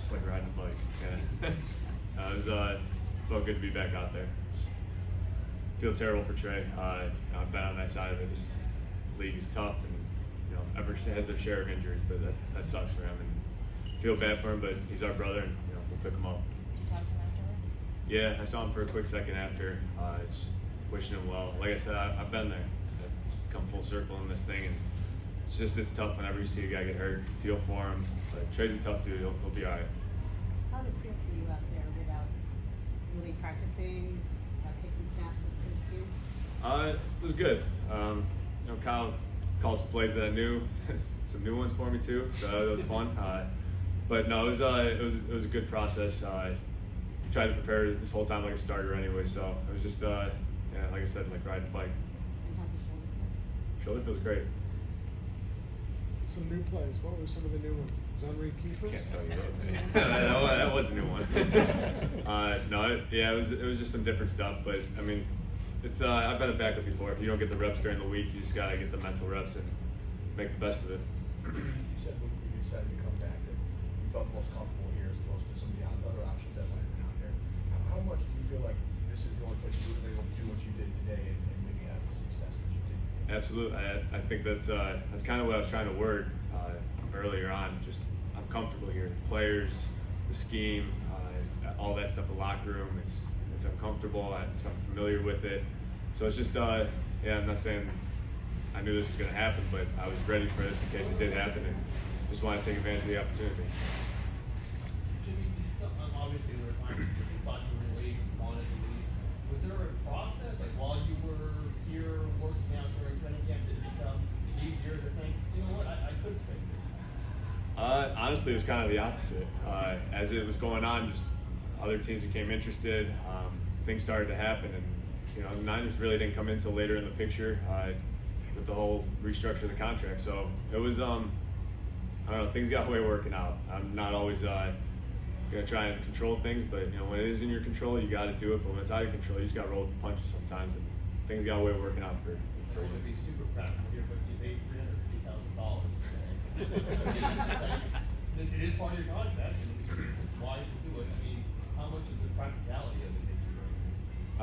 just like riding a bike. Yeah. It was felt good to be back out there. Just feel terrible for Trey. I've been on that side of it. This league is tough, and everyone has their share of injuries, but that sucks for him. And feel bad for him, but he's our brother, and we'll pick him up. Did you talk to him afterwards? Yeah, I saw him for a quick second after. Just wishing him well. Like I said, I've been there. I've come full circle in this thing, and it's tough whenever you see a guy get hurt. You feel for him, but Trey's a tough dude. He'll be all right. How did it feel for you out there without really practicing, taking snaps with his team? It was good. Kyle called some plays that I knew, some new ones for me too, so that was fun. But no, it was a good process. Tried to prepare this whole time like a starter anyway, so it was just like I said, like riding a bike. And how's the shoulder feel? Shoulder feels great. Some new plays. What were some of the new ones? Zone keepers? Can't tell you that was a new one. It was just some different stuff, but I mean, it's I've been a backup before. If you don't get the reps during the week, you just gotta get the mental reps and make the best of it. You said when you decided to come back that you felt most comfortable here as opposed to some of the other options that might have been out there. How much do you feel like this is the only place you would be able to do what you did today and maybe have the success that you did? Absolutely. I think that's kind of what I was trying to word earlier on. Just I'm comfortable here. Players, the scheme, all that stuff. The locker room. It's uncomfortable. I'm familiar with it. So it's just I'm not saying I knew this was going to happen, but I was ready for this in case it did happen, and just wanted to take advantage of the opportunity. Jimmy, obviously there were times where you thought you were going to leave, wanted to leave. Was there a process, like while you were here working out during training camp, did it become easier to think, you know what, I could stay here? Honestly, it was kind of the opposite. As it was going on, just other teams became interested. Things started to happen, and the Niners really didn't come in until later in the picture with the whole restructure of the contract. So it was, I don't know, things got way working out. I'm not always gonna try and control things, but when it is in your control, you got to do it. But when it's out of control, you just got to roll with the punches sometimes, and things got way working out for I you. want to be super practical here, but you paid $350,000 today. It is part of your contract, and it's wise to do it. I mean, how much of the practicality of it did you learn? I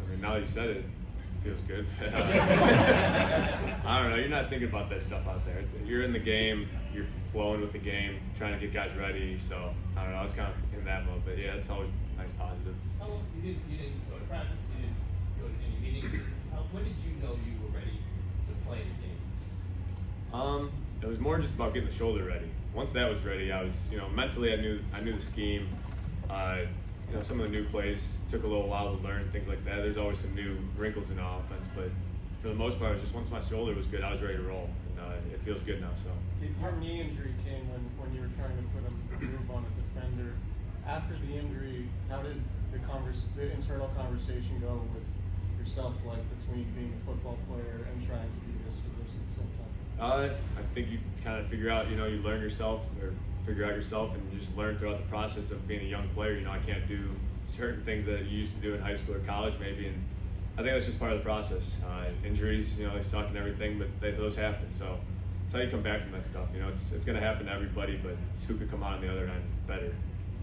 mean, now that you said it, it feels good. I don't know. You're not thinking about that stuff out there. You're in the game. You're flowing with the game, trying to get guys ready. So I don't know. I was kind of in that mode, but yeah, it's always nice, positive. How long you didn't go to practice? You didn't go to any meetings? When did you know you were ready to play the game? It was more just about getting the shoulder ready. Once that was ready, I was, mentally I knew the scheme. Some of the new plays took a little while to learn, things like that. There's always some new wrinkles in the offense, but for the most part, it was just once my shoulder was good, I was ready to roll, and it feels good now. So. Your knee injury came when you were trying to put a move on a defender. After the injury, how did the internal conversation go with yourself, like between being a football player and trying to be this position at the same time? I think you kind of figure out, you learn yourself or figure out yourself, and you just learn throughout the process of being a young player. I can't do certain things that you used to do in high school or college maybe, and I think that's just part of the process. Injuries, they suck and everything, but those happen. So it's how you come back from that stuff. It's going to happen to everybody, but it's who could come out on the other end better.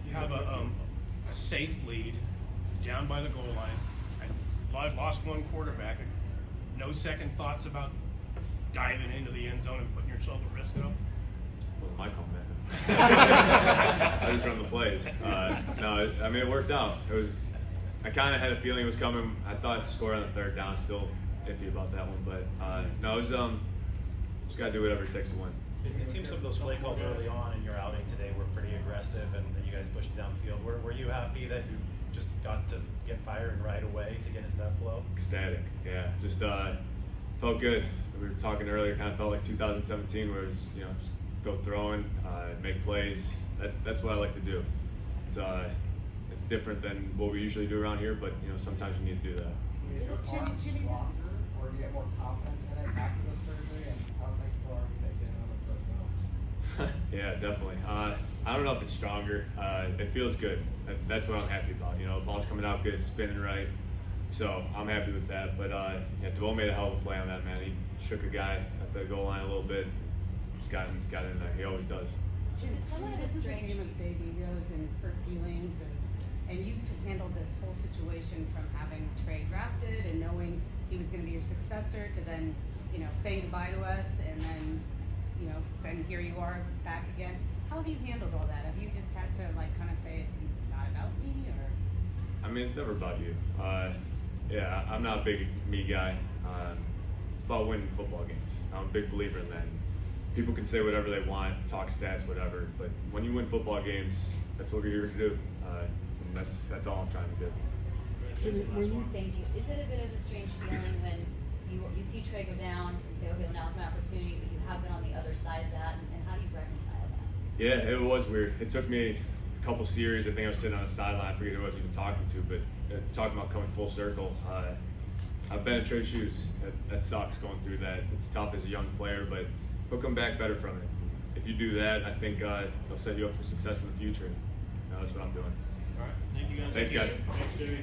You have a safe lead down by the goal line. I lost one quarterback. No second thoughts about diving into the end zone and putting yourself at risk, though? Well, my call, man. I was from the plays. No, I mean, it worked out. I kind of had a feeling it was coming. I thought to score on the third down. Still iffy about that one, but no, it was just gotta do whatever it takes to win. It seems some of those play calls early on in your outing today were pretty aggressive, and you guys pushed it downfield. Were you happy that you just got to get firing right away to get into that flow? Ecstatic, yeah. Just felt good. We were talking earlier. Kind of felt like 2017, where it was, just go throwing, make plays. That's what I like to do. It's different than what we usually do around here, but sometimes you need to do that. Is your arm stronger, or do you get more confidence in it after the surgery? And how thankful are you that you didn't have a third round? Yeah, definitely. I don't know if it's stronger. It feels good. That's what I'm happy about. The ball's coming out good, it's spinning right. So I'm happy with that. But Dwell made a hell of a play on that, man. He shook a guy at the goal line a little bit. Just got in there. He always does. Jim, It's somewhat of a this is strange- game of big egos and hurt feelings, and you've handled this whole situation from having Trey drafted and knowing he was gonna be your successor to then, you know, saying goodbye to us and then, you know, then here you are back again. How have you handled all that? Have you just had to like kind of say it's not about me, or? I mean, it's never about you. Yeah, I'm not a big me guy. It's about winning football games. I'm a big believer in that. People can say whatever they want, talk stats, whatever, but when you win football games, that's what you're here to do. And that's all I'm trying to do. Thank you. Is it a bit of a strange feeling when you see Trey go down, and say, okay, well, now's my opportunity, but you have been on the other side of that, and how do you reconcile that? Yeah, it was weird. It took me a couple series. I think I was sitting on the sideline. I forget who I was even talking to, but talking about coming full circle. I've been in Trey's shoes. That sucks going through that. It's tough as a young player, but he'll come back better from it. If you do that, I think he'll set you up for success in the future. That's what I'm doing. All right, thank you guys. Thanks, guys. Thanks, Jimmy.